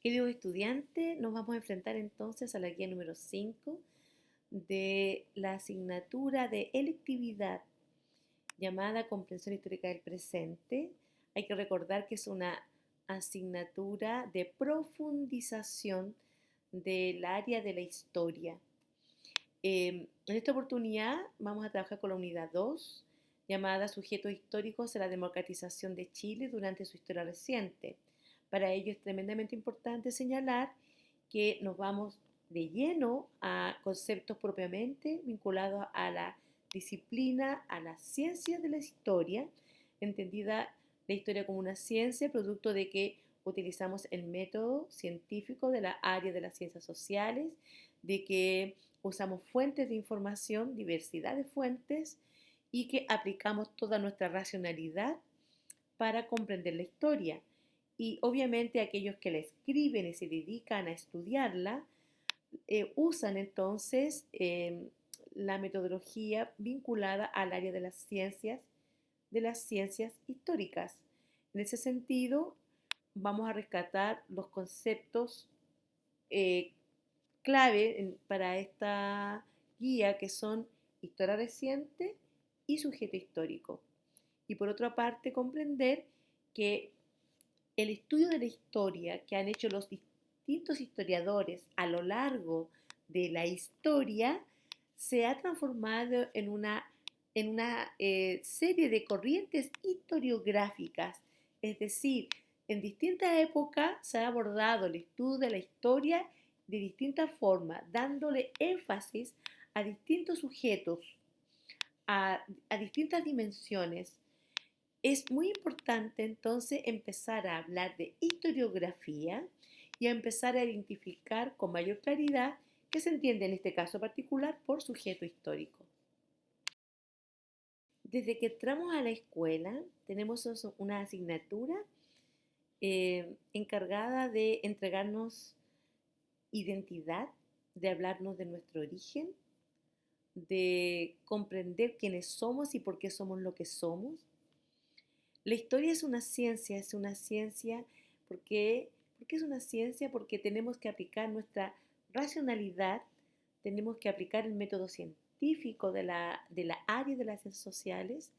Queridos estudiantes, nos vamos a enfrentar entonces a la guía número 5 de la asignatura de electividad llamada Comprensión Histórica del Presente. Hay que recordar que es una asignatura de profundización del área de la historia. En esta oportunidad vamos a trabajar con la unidad 2, llamada Sujetos históricos en la democratización de Chile durante su historia reciente. Para ello es tremendamente importante señalar que nos vamos de lleno a conceptos propiamente vinculados a la disciplina, a la ciencia de la historia, entendida la historia como una ciencia, producto de que utilizamos el método científico de la área de las ciencias sociales, de que usamos fuentes de información, diversidad de fuentes, y que aplicamos toda nuestra racionalidad para comprender la historia. Y obviamente aquellos que la escriben y se dedican a estudiarla, usan entonces la metodología vinculada al área de las ciencias históricas. En ese sentido, vamos a rescatar los conceptos eh, clave para esta guía, que son historia reciente y sujeto histórico. Y por otra parte, comprender que el estudio de la historia que han hecho los distintos historiadores a lo largo de la historia se ha transformado en una serie de corrientes historiográficas. Es decir, en distintas épocas se ha abordado el estudio de la historia de distintas formas, dándole énfasis a distintos sujetos, a distintas dimensiones. Es muy importante entonces empezar a hablar de historiografía y a empezar a identificar con mayor claridad qué se entiende en este caso particular por sujeto histórico. Desde que entramos a la escuela tenemos una asignatura encargada de entregarnos identidad, de hablarnos de nuestro origen, de comprender quiénes somos y por qué somos lo que somos. La historia es una ciencia porque es una ciencia porque tenemos que aplicar nuestra racionalidad, tenemos que aplicar el método científico de la área de las ciencias sociales,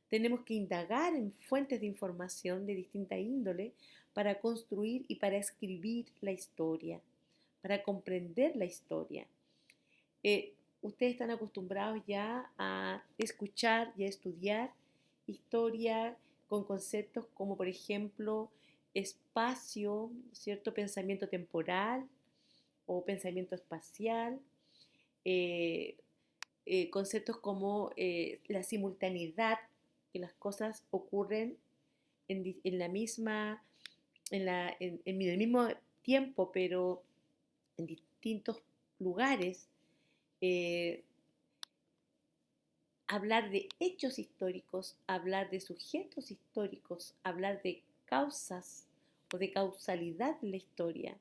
tenemos que indagar en fuentes de información de distinta índole para construir y para escribir la historia, para comprender la historia. Ustedes están acostumbrados ya a escuchar y a estudiar historia con conceptos como, por ejemplo, espacio, ¿cierto? Pensamiento temporal o pensamiento espacial, eh, conceptos como la simultaneidad, que las cosas ocurren en la misma, en el mismo tiempo, pero en distintos lugares. eh, Hablar de hechos históricos, hablar de sujetos históricos, hablar de causas o de causalidad en la historia.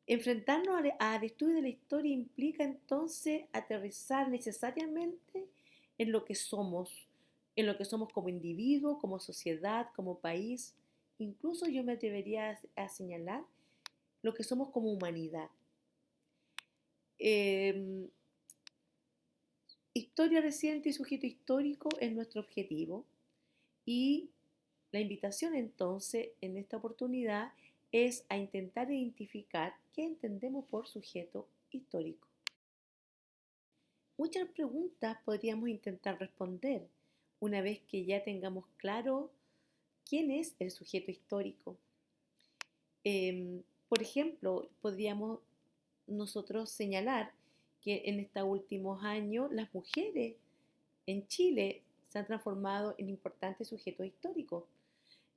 Enfrentarnos al estudio de la historia implica entonces aterrizar necesariamente en lo que somos como individuo, como sociedad, como país. Incluso yo me atrevería a señalar lo que somos como humanidad. Eh, Historia reciente y sujeto histórico es nuestro objetivo, y la invitación entonces en esta oportunidad es a intentar identificar qué entendemos por sujeto histórico. Muchas preguntas podríamos intentar responder una vez que ya tengamos claro quién es el sujeto histórico. Por ejemplo, podríamos nosotros señalar que en estos últimos años las mujeres en Chile se han transformado en importantes sujetos históricos.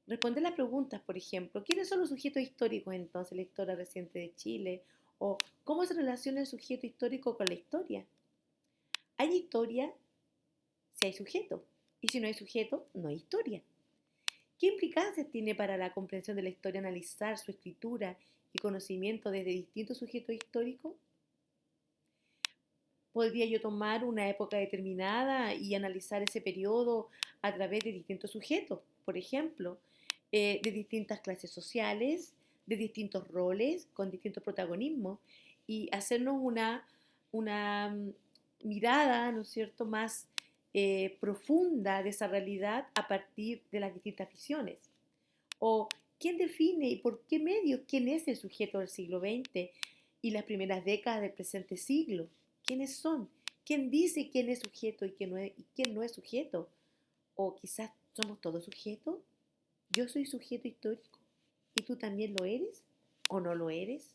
Responder las preguntas, por ejemplo, ¿quiénes son los sujetos históricos entonces en la historia reciente de Chile? ¿O cómo se relaciona el sujeto histórico con la historia? ¿Hay historia si hay sujeto? Y si no hay sujeto, no hay historia. ¿Qué implicancias tiene para la comprensión de la historia analizar su escritura y conocimiento desde distintos sujetos históricos? ¿Podría yo tomar una época determinada y analizar ese periodo a través de distintos sujetos? Por ejemplo, de distintas clases sociales, de distintos roles, con distintos protagonismos, y hacernos una mirada, ¿no es cierto?, más profunda de esa realidad a partir de las distintas visiones. O quién define y por qué medios quién es el sujeto del siglo XX y las primeras décadas del presente siglo. ¿Quiénes son? ¿Quién dice quién es sujeto y quién no es sujeto? O quizás somos todos sujetos. Yo soy sujeto histórico y tú también lo eres o no lo eres.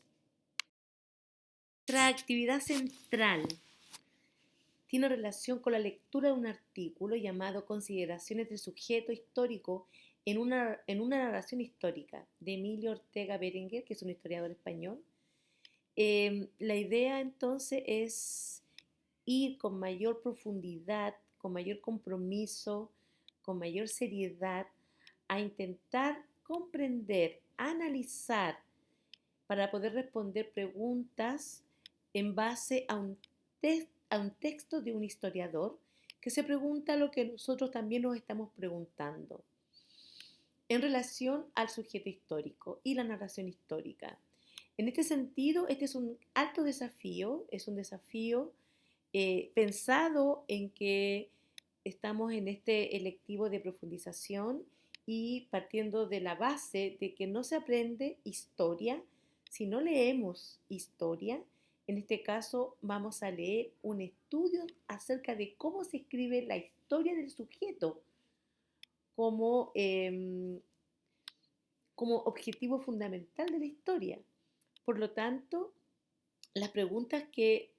Nuestra actividad central tiene relación con la lectura de un artículo llamado Consideraciones del sujeto histórico en una narración histórica, de Emilio Ortega Berenguer, que es un historiador español. La idea entonces es ir con mayor profundidad, con mayor compromiso, con mayor seriedad, a intentar comprender, analizar, para poder responder preguntas en base a un texto de un historiador que se pregunta lo que nosotros también nos estamos preguntando en relación al sujeto histórico y la narración histórica. En este sentido, este es un alto desafío, es un desafío pensado en que estamos en este electivo de profundización y partiendo de la base de que no se aprende historia si no leemos historia. En este caso vamos a leer un estudio acerca de cómo se escribe la historia del sujeto como, como objetivo fundamental de la historia. Por lo tanto, las preguntas que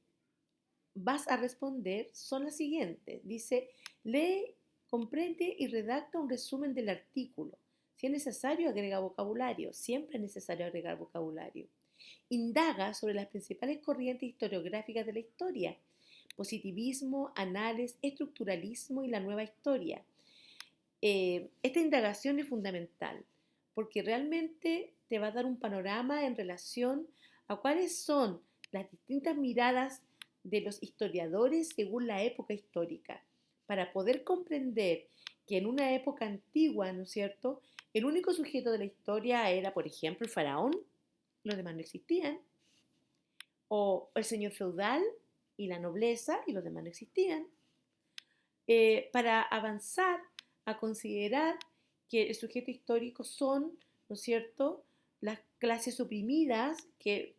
vas a responder son las siguientes. Dice, lee, comprende y redacta un resumen del artículo. Si es necesario, agrega vocabulario. Siempre es necesario agregar vocabulario. Indaga sobre las principales corrientes historiográficas de la historia. Positivismo, análisis, estructuralismo y la nueva historia. Esta indagación es fundamental porque realmente te va a dar un panorama en relación a cuáles son las distintas miradas de los historiadores según la época histórica, para poder comprender que en una época antigua, ¿no es cierto?, el único sujeto de la historia era, por ejemplo, el faraón, los demás no existían, o el señor feudal y la nobleza y los demás no existían, para avanzar a considerar que el sujeto histórico son, ¿no es cierto?, las clases oprimidas que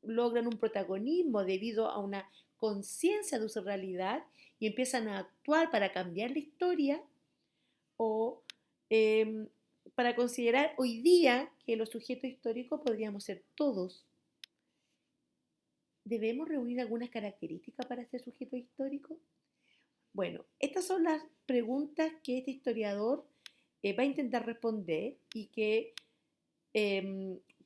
logran un protagonismo debido a una conciencia de su realidad y empiezan a actuar para cambiar la historia, o para considerar hoy día que los sujetos históricos podríamos ser todos. ¿Debemos reunir algunas características para ser sujeto histórico? Bueno, estas son las preguntas que este historiador va a intentar responder y que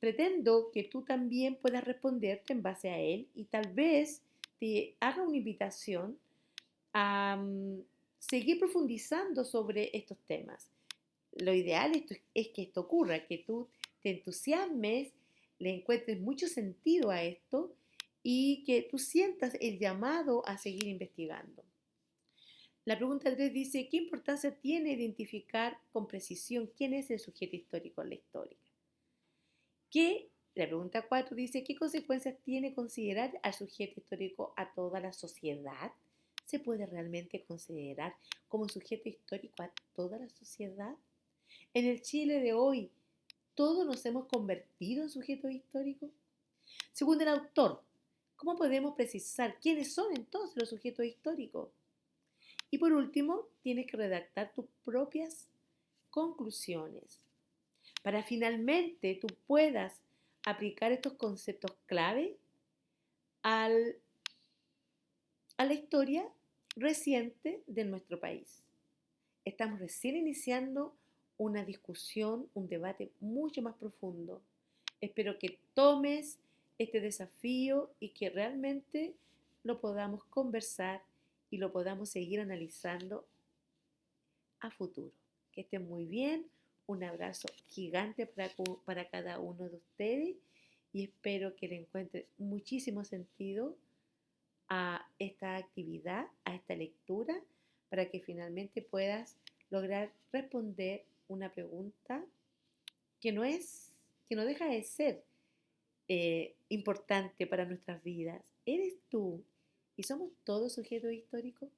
pretendo que tú también puedas responderte en base a él y tal vez te haga una invitación a seguir profundizando sobre estos temas. Lo ideal es que esto ocurra, que tú te entusiasmes, le encuentres mucho sentido a esto y que tú sientas el llamado a seguir investigando. La pregunta 3 dice, ¿qué importancia tiene identificar con precisión quién es el sujeto histórico en la historia? La pregunta 4 dice, ¿qué consecuencias tiene considerar al sujeto histórico a toda la sociedad? ¿Se puede realmente considerar como sujeto histórico a toda la sociedad? En el Chile de hoy, ¿todos nos hemos convertido en sujetos históricos? Según el autor, ¿cómo podemos precisar quiénes son entonces los sujetos históricos? Y por último, tienes que redactar tus propias conclusiones para finalmente tú puedas aplicar estos conceptos clave a la historia reciente de nuestro país. Estamos recién iniciando una discusión, un debate mucho más profundo. Espero que tomes este desafío y que realmente lo podamos conversar y lo podamos seguir analizando a futuro. Que estén muy bien. Un abrazo gigante para cada uno de ustedes y espero que le encuentren muchísimo sentido a esta actividad, a esta lectura, para que finalmente puedas lograr responder una pregunta que no es que no deja de ser importante para nuestras vidas. ¿Eres tú y somos todos sujetos históricos?